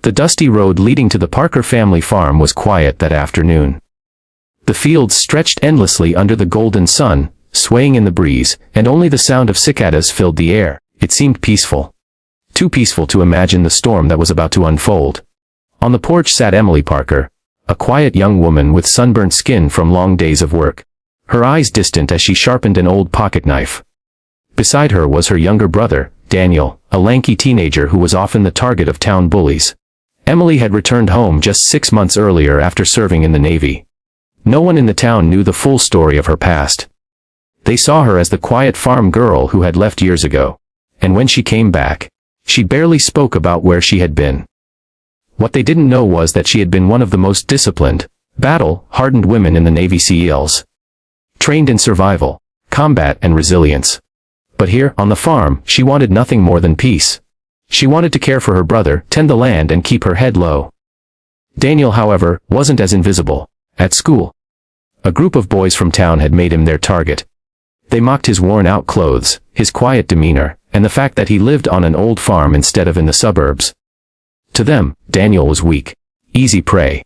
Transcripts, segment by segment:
The dusty road leading to the Parker family farm was quiet that afternoon. The fields stretched endlessly under the golden sun, swaying in the breeze, and only the sound of cicadas filled the air. It seemed peaceful. Too peaceful to imagine the storm that was about to unfold. On the porch sat Emily Parker, a quiet young woman with sunburnt skin from long days of work, her eyes distant as she sharpened an old pocket knife. Beside her was her younger brother, Daniel, a lanky teenager who was often the target of town bullies. Emily had returned home just 6 months earlier after serving in the Navy. No one in the town knew the full story of her past. They saw her as the quiet farm girl who had left years ago. And when she came back, she barely spoke about where she had been. What they didn't know was that she had been one of the most disciplined, battle-hardened women in the Navy SEALs. Trained in survival, combat and resilience. But here, on the farm, she wanted nothing more than peace. She wanted to care for her brother, tend the land and keep her head low. Daniel, however, wasn't as invisible. At school, a group of boys from town had made him their target. They mocked his worn-out clothes, his quiet demeanor, and the fact that he lived on an old farm instead of in the suburbs. To them, Daniel was weak, easy prey.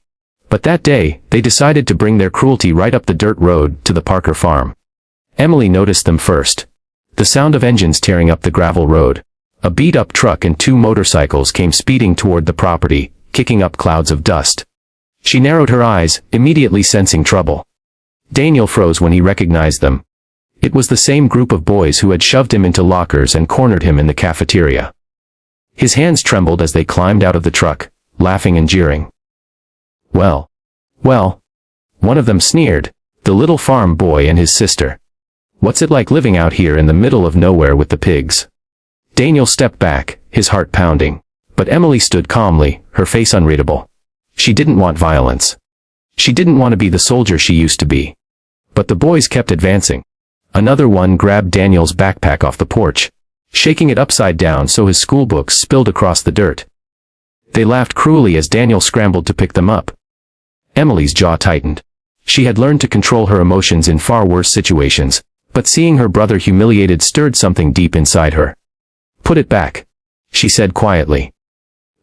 But that day, they decided to bring their cruelty right up the dirt road to the Parker farm. Emily noticed them first. The sound of engines tearing up the gravel road. A beat-up truck and 2 motorcycles came speeding toward the property, kicking up clouds of dust. She narrowed her eyes, immediately sensing trouble. Daniel froze when he recognized them. It was the same group of boys who had shoved him into lockers and cornered him in the cafeteria. His hands trembled as they climbed out of the truck, laughing and jeering. Well, one of them sneered, the little farm boy and his sister. What's it like living out here in the middle of nowhere with the pigs? Daniel stepped back, his heart pounding. But Emily stood calmly, her face unreadable. She didn't want violence. She didn't want to be the soldier she used to be. But the boys kept advancing. Another one grabbed Daniel's backpack off the porch, shaking it upside down so his schoolbooks spilled across the dirt. They laughed cruelly as Daniel scrambled to pick them up. Emily's jaw tightened. She had learned to control her emotions in far worse situations, but seeing her brother humiliated stirred something deep inside her. "Put it back," she said quietly.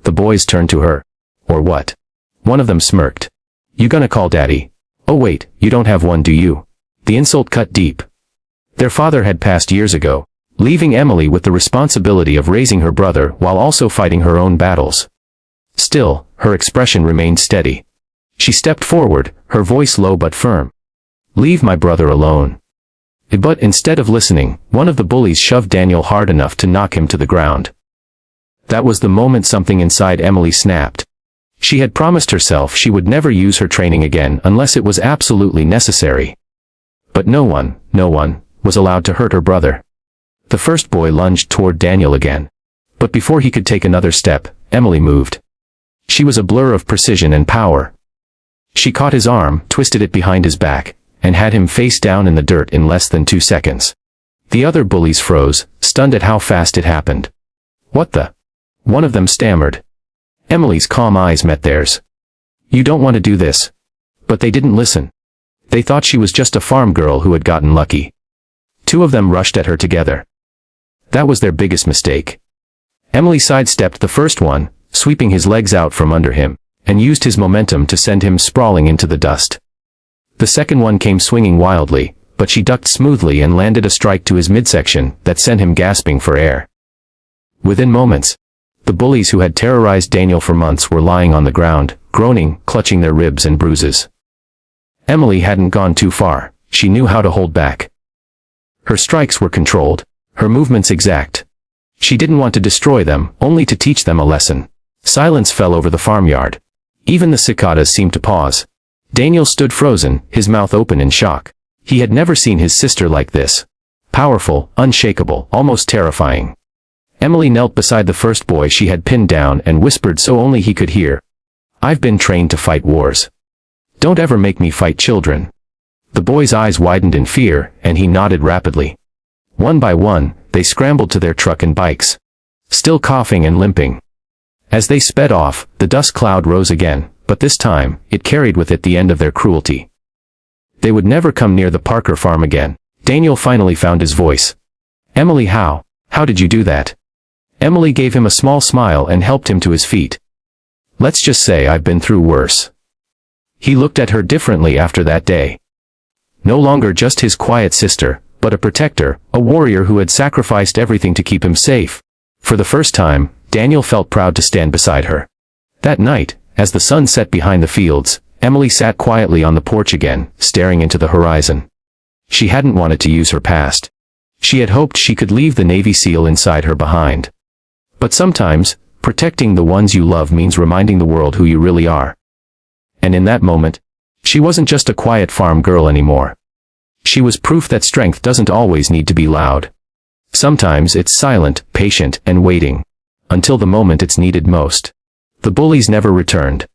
The boys turned to her. "Or what?" One of them smirked. "You gonna call Daddy?" "Oh wait, you don't have one, do you?" The insult cut deep. Their father had passed years ago, leaving Emily with the responsibility of raising her brother while also fighting her own battles. Still, her expression remained steady. She stepped forward, her voice low but firm. "Leave my brother alone." But instead of listening, one of the bullies shoved Daniel hard enough to knock him to the ground. That was the moment something inside Emily snapped. She had promised herself she would never use her training again unless it was absolutely necessary. But no one was allowed to hurt her brother. The first boy lunged toward Daniel again. But before he could take another step, Emily moved. She was a blur of precision and power. She caught his arm, twisted it behind his back, and had him face down in the dirt in less than 2 seconds. The other bullies froze, stunned at how fast it happened. "What the?" one of them stammered. Emily's calm eyes met theirs. "You don't want to do this." But they didn't listen. They thought she was just a farm girl who had gotten lucky. 2 of them rushed at her together. That was their biggest mistake. Emily sidestepped the first one, sweeping his legs out from under him, and used his momentum to send him sprawling into the dust. The second one came swinging wildly, but she ducked smoothly and landed a strike to his midsection that sent him gasping for air. Within moments, the bullies who had terrorized Daniel for months were lying on the ground, groaning, clutching their ribs and bruises. Emily hadn't gone too far. She knew how to hold back. Her strikes were controlled, her movements exact. She didn't want to destroy them, only to teach them a lesson. Silence fell over the farmyard. Even the cicadas seemed to pause. Daniel stood frozen, his mouth open in shock. He had never seen his sister like this. Powerful, unshakable, almost terrifying. Emily knelt beside the first boy she had pinned down and whispered so only he could hear. "I've been trained to fight wars. Don't ever make me fight children." The boy's eyes widened in fear, and he nodded rapidly. One by one, they scrambled to their truck and bikes, still coughing and limping. As they sped off, the dust cloud rose again, but this time, it carried with it the end of their cruelty. They would never come near the Parker farm again. Daniel finally found his voice. "Emily, how did you do that?" Emily gave him a small smile and helped him to his feet. Let's just say I've been through worse. He looked at her differently after that day. No longer just his quiet sister, but a protector, a warrior who had sacrificed everything to keep him safe. For the first time, Daniel felt proud to stand beside her. That night, as the sun set behind the fields, Emily sat quietly on the porch again, staring into the horizon. She hadn't wanted to use her past. She had hoped she could leave the Navy SEAL inside her behind. But sometimes, protecting the ones you love means reminding the world who you really are. And in that moment, she wasn't just a quiet farm girl anymore. She was proof that strength doesn't always need to be loud. Sometimes it's silent, patient, and waiting. Until the moment it's needed most. The bullies never returned.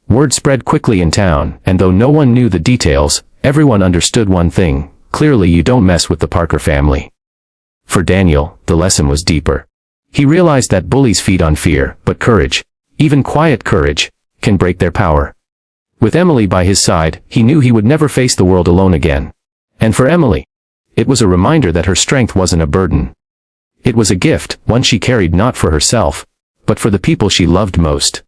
Word spread quickly in town, and though no one knew the details, everyone understood one thing: clearly you don't mess with the Parker family. For Daniel, the lesson was deeper. He realized that bullies feed on fear, but courage, even quiet courage, can break their power. With Emily by his side, he knew he would never face the world alone again. And for Emily, it was a reminder that her strength wasn't a burden. It was a gift, one she carried not for herself, but for the people she loved most.